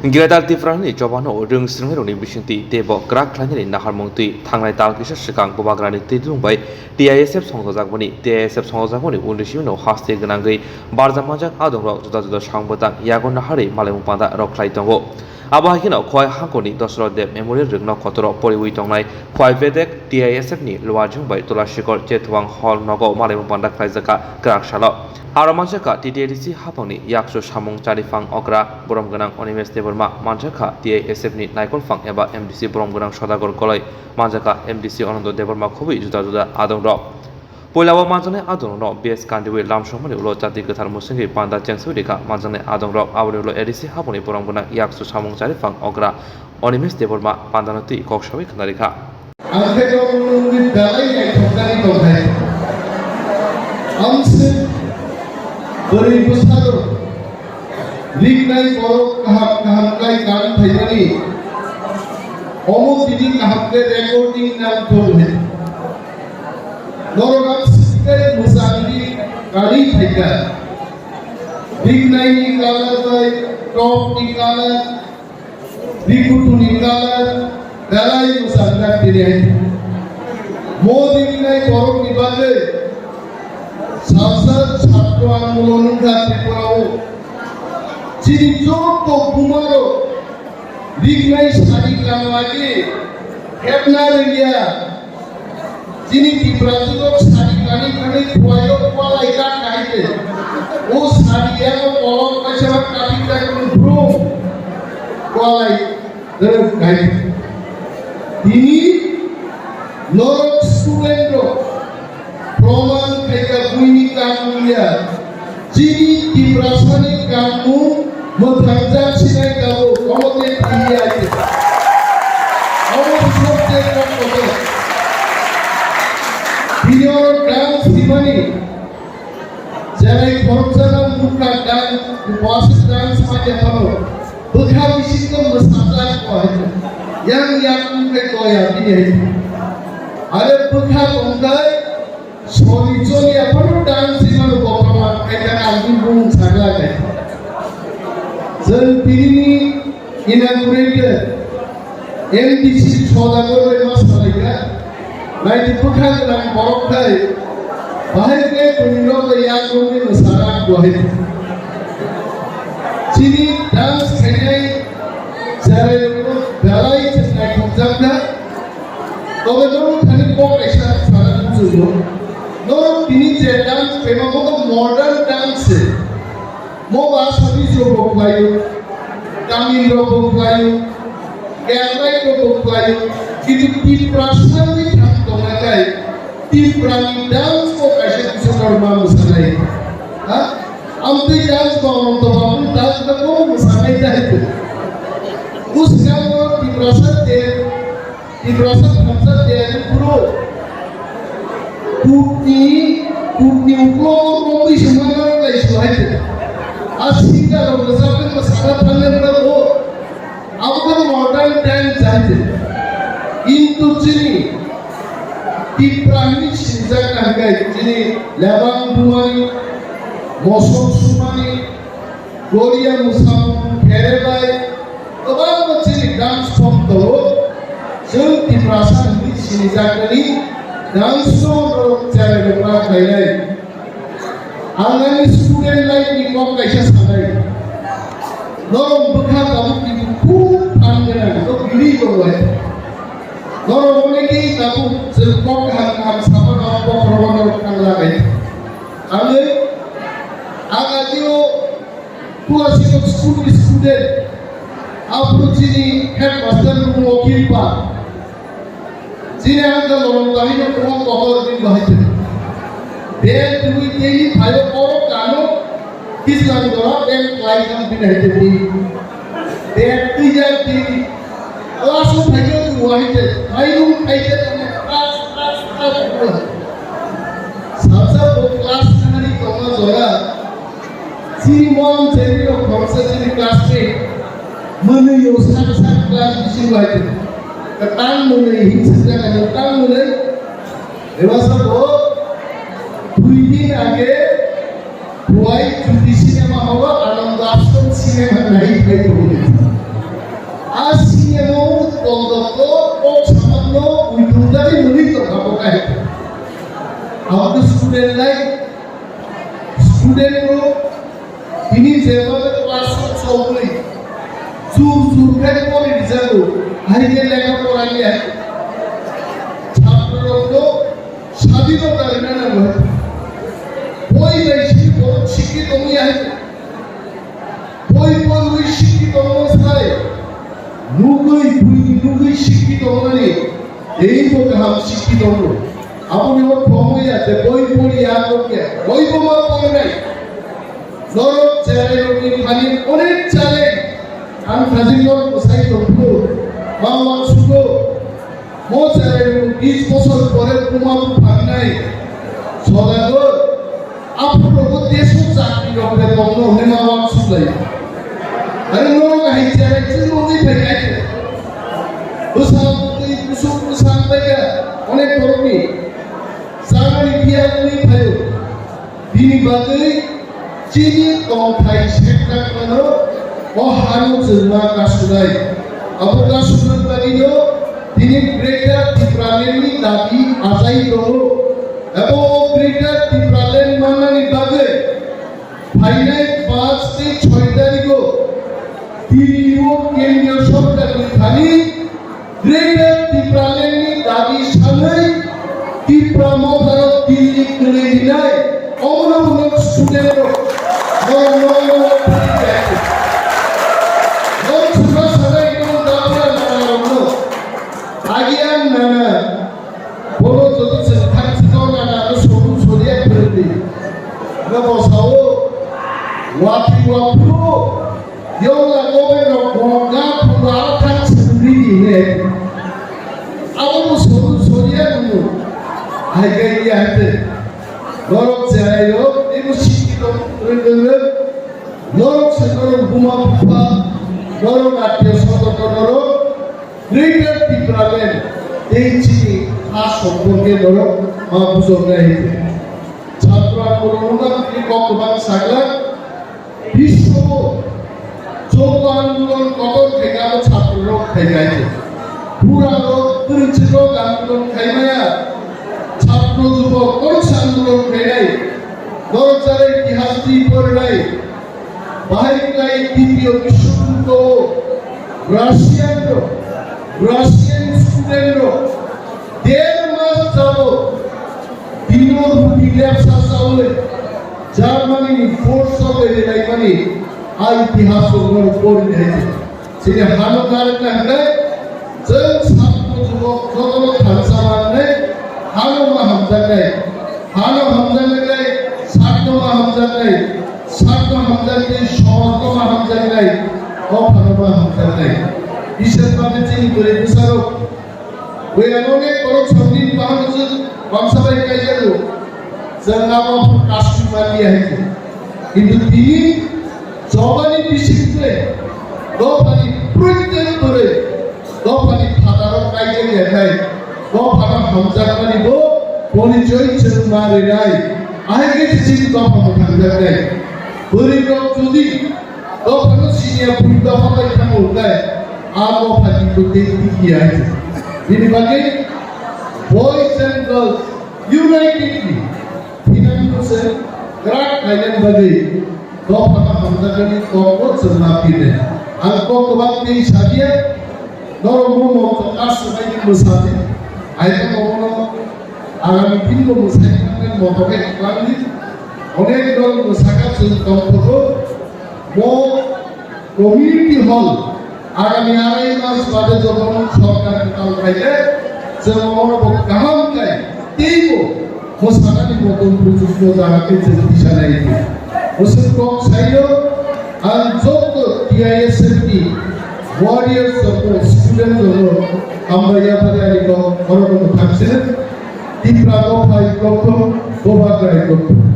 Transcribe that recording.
Giradar Tiprasarokni Jobano Rung Sinai Bisinti Tabok Grak Klangni Nahar Mungtui Thangnai Talkisha Shikang Bobagrani Tidungbai TISF Songjagmani TISF Songjagmani Undishino Haste Ganangai Barzamajak Adongrok Juda Shangbotang Yagon Nahari Malemupanda Roklai Tongo Abahino Koi Hankoni Dosro Deb Memorial Rugno Kotoro Poriwi Tongnai Koi Vedek TISF ni Luajung by Tulashikor Jetwang Hall Nogo Malemupanda Klaizaka Grak Shalok Aramanjaka TTDC Haponi Yakso Samung Charifang Okra Boromganang Onimes Deborma Manjaka TASF ni Naikol Fang Eba MDC Boromganang Sodagor Koloi Manjaka MDC Onondo Deborma Kobi Juda Adongrok Poilawa Manjane Adonro BS Kandiwe Lamshomani Ulo Jati Gathar Musingi Panda Chengsudika Manjane Adongrok Awulo EDC Haponi Boromganang Yakso Samung Charifang Okra Onimes Deborma Pandanoti Kokshawi Kanarika Beri besar, lignai borok kaham-kaham kan thayani, omong dini kaham ke recording nam thol hai. Norogam sikay musali kari thayka, lignai nikala tay, top nikala, likutu nikala, dalai musala dini hai. Mo lignai borok nibale. Sansad ছাত্র আন্দোলন ত্রিপুরাও যিনি চোদ্দ কুমারো লিগনাই সারি কানওয়াকে হেপনার India যিনি ত্রিপুরাজুক সারি কানি কানি খোয়াইও কোয়ালাইকা কাইতে ও সারিয়া কলম কাইসা কাটিটা কোন ব্রো কোয়ালাই ধরে কাইতে তিনি নরক student Roman kayak bunyi kamunya, jadi Tiprasarokni Kanmung Mwthangjak Sinai Tabok, kamu dia aja, kamu bisa cekap foto. Video dance dimana? Jadi korban buka dance, puasa dance macam apa? Bukan bisik masalah kau yang kau yang ini. Ada bukan orang Soli apa tu dance ini lu bawa kita album sagla deh. Jadi ini inaugurated MDC Sodagor emas mereka. Nanti bukan dalam borok day. Bahaya ke punya yang mungkin masalah bahaya. Jadi dance kayaknya cara itu dalai cekak konjaknya. Kalau tu kan kok esok salah tu. No, ini dance, memang itu modern dance. Mau bahasa video buklayu, kami buklayu, kerja buklayu, itu Tiprasarokni Kanmung Tiprasarokni dance kok kasih sesuatu manusia. Ambil dance kalau untuk apa dance itu manusia itu. Uskan Tiprasarokni Kanmung itu pro. Kutni ukur semua orang itu. Asing kalau misalkan masalah panjang itu, apa modern dance saja. Itu jadi Tiprasarokni sejak angkai jadi labang dumani, mosok sumani, Korea musam, Kerebai, kebanyakan jadi dance form tu. Jadi Tiprasarokni sejak ini dance show cara lepas kaya, angin student life ni kau kaya sangat. Norm bukan kamu itu pun panjang, tu gini boleh. Norm ni kamu selkok ham sama apa program kangla kaya. Angin, angin tu asyik student, apa jadi headmaster mungkin pak. Sini ada orang lain yang kurang kotor di bawah itu. Dia duit ini banyak orang kanu kisah orang yang lain yang pindah itu. Dia tidak di langsung banyak dua itu. Lain aja kelas. Satu kelas nanti kamu zora. Si mom jadi orang bangsa jadi kelas ni. Mana yang sangat kelas di sini itu. Ketang mulai sejak ketang mulai dewasa duit aja buai cuti sinema hawa alam dasar sinema naik itu asing mo toldo ko samano ududari munito kapokai. Our student life, student group, ini jebabe classroom solving. Sur kai pore result, hari ke lega porani hai. ছাত্ররা স্বাধীনতা না না বই বেশি শিক্ষিত নিয়ে আছে বই বই শিক্ষিত অবস্থায় নুগুই শিক্ষিত মানে এই তো কাম শিক্ষিত হলো আপনি ওর সময় আছে বই পড়ি আর করতে বই বোমা পড়ে নাই নরক চ্যালেঞ্জ উনি খালি অনেক চ্যালেঞ্জ আমি ফাজিলর কোসাই করবো মামা শুধু মো চ্যালেঞ্জ 20 বছর পরে প্রমাণ পান নাই সদাগর আপনার দেশ চাকরি হবে তখন হেমাওয়ান শুলাই আরে নরক হাই চ্যালেঞ্জ নদী ফেকাইছে উসামতি কুসুম থেকে অনেক কর্মী সাগরি বিয়াগুলি ভাই দিনী বাদে চিনি কম খাই সেটা কেন অহানো জন্মা কাশুলাই আপনার সুন্দর বাড়িও তিনি গ্রেটার টিপ্রালেনি দাবি আজাই দল এবং গ্রেটার টিপ্রালেন মানানি বাদে ফাইনাল 5 থেকে 6 তারিখ দিল্লি কেন্দ্রীয় সরকার খালি গ্রেটার টিপ্রালেনি দাবি সামনে ত্রিপুরা মহাভারত দিল্লি করে দিনাই অমূলক student Agian nana, bolo jadi sekarang sekarang nana ada suruh suriat berhenti. Nggak tahu, waktu yang lagu berongga pulakan sendiri ni. Awak suruh suriat dulu, agak dia ada. Lorok saya itu sikit orang lorok sekarang rumah buka, lorok ada satu lorok. Greater Tipraland এই চিনি খাস সম্পর্কে ধরো বুঝতে হইতে ছাত্র আন্দোলন বর্তমান সাগলা বিশ্ব যৌথ আন্দোলন কত থেকে ছাত্র খাইছে পুরা দরিদ্র আন্দোলন খাইমায়া ছাত্র যুবক কোর্স আন্দোলন খাইলাই দরজারের ইতিহাস দিয়ে করে নাই বাহিরলাই দ্বিতীয় বিশ্বযুদ্ধ রাশিয়ান স্টুডেন্ট দেড় মাস যাবো দিনর রুটি ব্যবসা চাউলে জার্মানি ফোর্স হবে মানে ইতিহাস পড়ে দিয়েছে সেটা হানো কারণে হলে যে ছাত্র যুবক যত খালসা মানে হানো মা হামজা নেই হানো হামজা নেই ছাত্র মা হামজা নেই ছাত্র হামজা নেই সমস্ত মা হামজা নেই অফানো মা হামজা নেই বিশেষ ভাবে চিনি করে বিচারক ওই এমনই কোনো ছন্দিন বাহানো বংশাবাই কাইজাল যার নাম কাশ্মীর দিয়ে হয়েছে কিন্তু তিনি জবানি বিশিষ্টে দফানি প্রত্যেক করে দফানি ফাদারক কাইজে দেখায় দফানা হামজাক মানিব পরিচয় চেতনারে নাই আহে গেছে চিনি দফানো হামজাক দেয় গরিব যদি দফানো সিনিয়া পুরি দফাই থামো দেয় Aku hati putih dia. Ini bagi boys and girls unitedly. Ini tu gerak kalian bagi. Kau pada hamzah ini kau senapi deh. Aku kebakti sahaja. Normu mau tekas sebagai musafir. Ayat mau alam pintu musafir kan mau pakai lagi. Orang orang musafir sudah tahu. Mau community hall. আগামী আড়াই মাস বাদে যখন সরকার কাল খাইলে যে মনোবল কামাম চাই তেইব মোসানানি মতন প্রযুক্ত জায়গাতে যে দিশা নাই হোসেন কক সাইলো আর যত টিআইএসএমটি ওয়ারিয়ার্স সাপোর্ট স্টুডেন্ট হলো আমরা ইয়াপারে আলী কম অরকম থাকছেন তিপ্রা দফাই লক্ষ গোবাগ্রাই লক্ষ